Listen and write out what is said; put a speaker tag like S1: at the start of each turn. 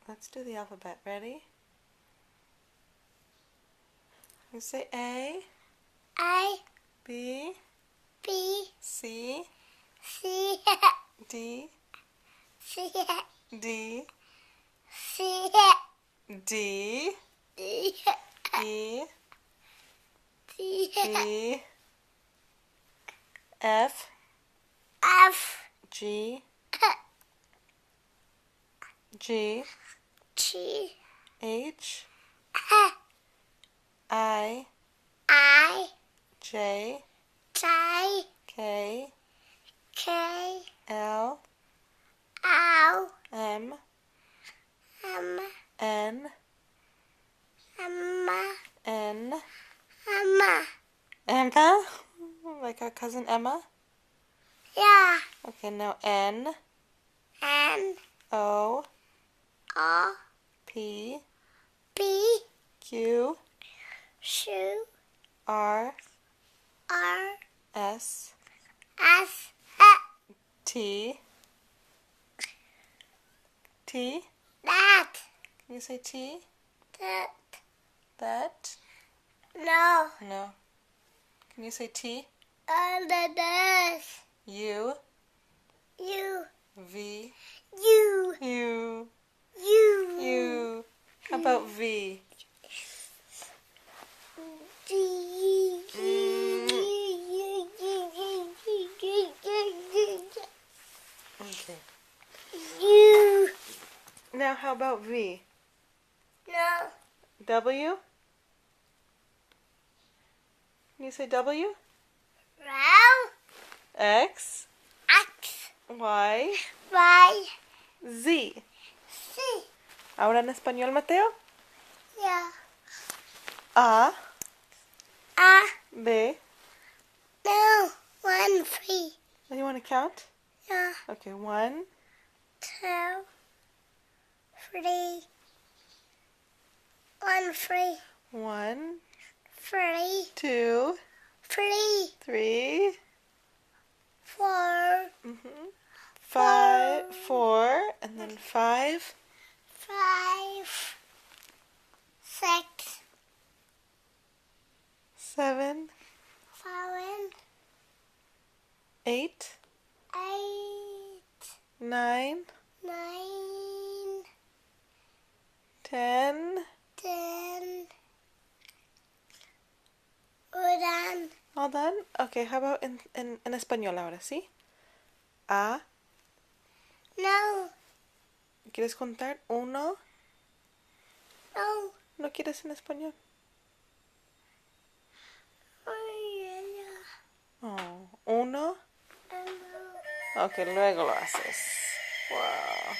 S1: Let's do the alphabet. Ready? You say A.
S2: A.
S1: B.
S2: B.
S1: C.
S2: C.
S1: D.
S2: C.
S1: D.
S2: C.
S1: D.
S2: D.
S1: E.
S2: D.
S1: G. F.
S2: F.
S1: G. G.
S2: G.
S1: H. I.
S2: I.
S1: J.
S2: J.
S1: K.
S2: K.
S1: L.
S2: L.
S1: M.
S2: M.
S1: N.
S2: M.
S1: N.
S2: Emma.
S1: Emma? Like our cousin Emma?
S2: Yeah.
S1: Okay, now N.
S2: N.
S1: O.
S2: O.
S1: P.
S2: B.
S1: Q.
S2: Q.
S1: R.
S2: R.
S1: S.
S2: S.
S1: T. T.
S2: That.
S1: Can you say T?
S2: That.
S1: That?
S2: No.
S1: No. Can you say T?
S2: This.
S1: U.
S2: U.
S1: V.
S2: U.
S1: U.
S2: U.
S1: U. How about V?
S2: G.
S1: Okay.
S2: U.
S1: Now how about V?
S2: No.
S1: W? Can you say W?
S2: Row.
S1: X.
S2: X.
S1: Y.
S2: Y.
S1: Z.
S2: C.
S1: Ahora en español, Mateo.
S2: Yeah.
S1: A.
S2: A.
S1: B.
S2: No. 1, 3.
S1: Do you want to count?
S2: Yeah.
S1: Okay, 1,
S2: 2, 3. 1, 3.
S1: 1,
S2: 3.
S1: 2,
S2: 3.
S1: 3,
S2: 4.
S1: 5, 4, and then 5,
S2: 5. 6.
S1: 7,
S2: 7.
S1: 8,
S2: 8.
S1: 9,
S2: 9.
S1: 10.
S2: 10. We're done.
S1: All done? Okay, how about en español ahora, ¿sí? A.
S2: No.
S1: ¿Quieres contar? 1.
S2: No.
S1: ¿No quieres en español? Oh, 1.
S2: No.
S1: Ok, luego lo haces. Wow.